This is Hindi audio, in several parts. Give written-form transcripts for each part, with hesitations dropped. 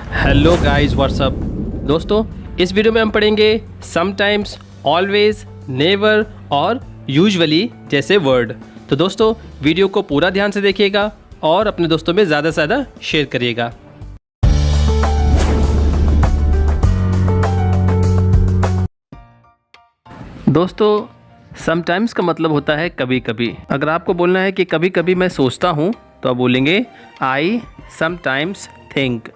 Hello guys what's up. दोस्तों इस वीडियो में हम पढ़ेंगे समटाइम्स, ऑलवेज, नेवर और यूजुअली जैसे वर्ड। तो दोस्तों वीडियो को पूरा ध्यान से देखिएगा और अपने दोस्तों में ज़्यादा से ज़्यादा शेयर करिएगा। दोस्तों समटाइम्स का मतलब होता है कभी कभी। अगर आपको बोलना है कि कभी कभी मैं सोचता हूँ तो आप बोलेंगे I sometimes think.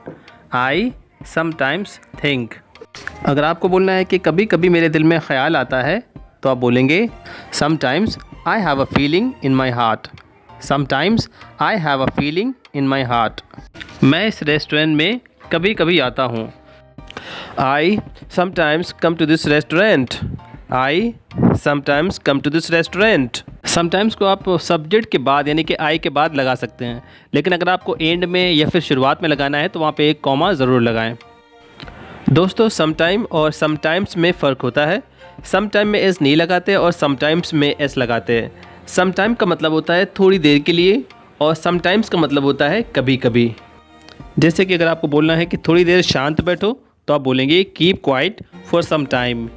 I sometimes think. अगर आपको बोलना है कि कभी कभी मेरे दिल में ख्याल आता है तो आप बोलेंगे sometimes I have a feeling in my heart. Sometimes I have a feeling in my heart. मैं इस रेस्टोरेंट में कभी कभी आता हूँ। I sometimes come to this restaurant. I sometimes come to this restaurant. Sometimes को आप सब्जेक्ट के बाद यानी कि आई के बाद लगा सकते हैं, लेकिन अगर आपको एंड में या फिर शुरुआत में लगाना है तो वहाँ पे एक कॉमा ज़रूर लगाएं। दोस्तों समटाइम और समटाइम्स में फ़र्क होता है। समटाइम में एस नहीं लगाते और समटाइम्स में एस लगाते हैं। समटाइम का मतलब होता है थोड़ी देर के लिए और समटाइम्स का मतलब होता है कभी कभी। जैसे कि अगर आपको बोलना है कि थोड़ी देर शांत बैठो तो आप बोलेंगे keep quiet for some time.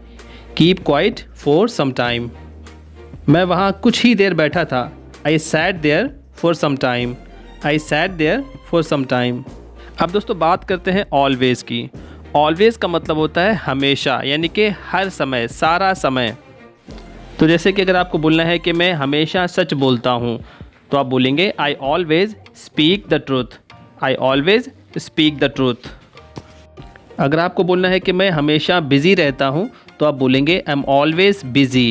Keep quiet for some time. मैं वहाँ कुछ ही देर बैठा था। I sat there for some time. I sat there for some time. अब दोस्तों बात करते हैं ऑलवेज़ की। ऑलवेज़ का मतलब होता है हमेशा, यानी कि हर समय, सारा समय। तो जैसे कि अगर आपको बोलना है कि मैं हमेशा सच बोलता हूँ तो आप बोलेंगे I always speak the truth. I always speak the truth. अगर आपको बोलना है कि मैं हमेशा बिज़ी रहता हूँ तो आप बोलेंगे I am always busy.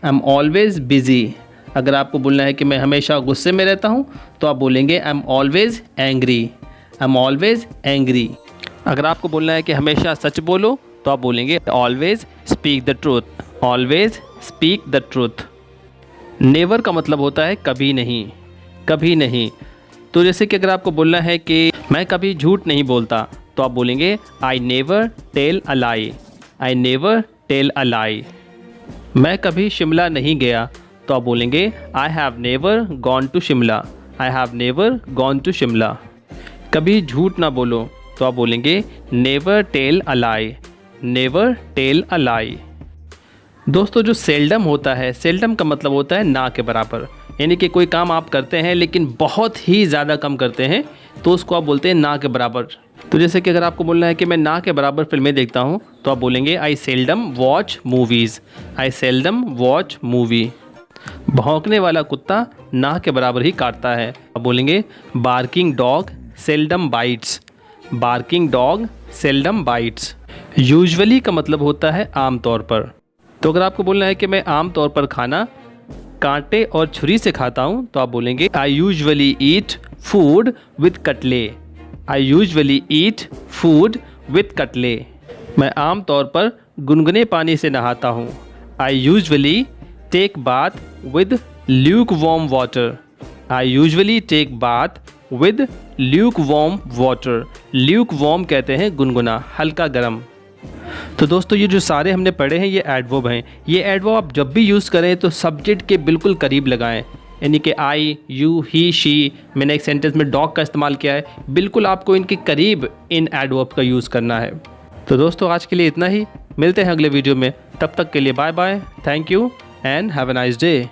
I am always busy. अगर आपको बोलना है कि मैं हमेशा गुस्से में रहता हूँ तो आप बोलेंगे I am always angry. I am always angry. अगर आपको बोलना है कि हमेशा सच बोलो तो आप बोलेंगे always speak the truth. Always speak the truth. Never का मतलब होता है कभी नहीं, कभी नहीं। तो जैसे कि अगर आपको बोलना है कि मैं कभी झूठ नहीं बोलता तो आप बोलेंगे I never tell a lie. I never tell a lie. मैं कभी शिमला नहीं गया तो आप बोलेंगे I have never gone to Shimla. I have never gone to Shimla. कभी झूठ ना बोलो तो आप बोलेंगे never tell a lie. Never tell a lie. दोस्तों जो सेल्डम होता है, सेल्डम का मतलब होता है ना के बराबर, यानी कि कोई काम आप करते हैं लेकिन बहुत ही ज़्यादा कम करते हैं तो उसको आप बोलते हैं ना के बराबर। तो जैसे कि अगर आपको बोलना है कि मैं ना के बराबर फिल्में देखता हूँ तो आप बोलेंगे आई सेल्डम वॉच मूवीज़। आई सेल्डम वॉच मूवी। भौंकने वाला कुत्ता ना के बराबर ही काटता है। आप बोलेंगे barking dog seldom bytes. Barking dog seldom bytes. Usually का मतलब होता है आम तौर पर। तो अगर आपको बोलना है कि मैं आम तौर पर खाना कांटे और छुरी से खाता हूँ तो आप बोलेंगे I usually eat food with cutlery. I usually eat food with cutlery. मैं आम तौर पर गुनगुने पानी से नहाता हूँ। I usually take bath with lukewarm water. I usually take bath with lukewarm water. Lukewarm कहते हैं गुनगुना, हल्का गर्म। तो दोस्तों ये जो सारे हमने पढ़े हैं ये एडवर्ब हैं। ये एडवर्ब आप जब भी यूज़ करें तो सब्जेक्ट के बिल्कुल करीब लगाएं, यानी कि आई, यू, ही, शी। मैंने एक सेंटेंस में डॉग का इस्तेमाल किया है, बिल्कुल आपको इनके करीब इन एडवर्ब का यूज़ करना है। तो दोस्तों आज के लिए इतना ही। मिलते हैं अगले वीडियो में, तब तक के लिए bye bye. Thank you and have a nice day.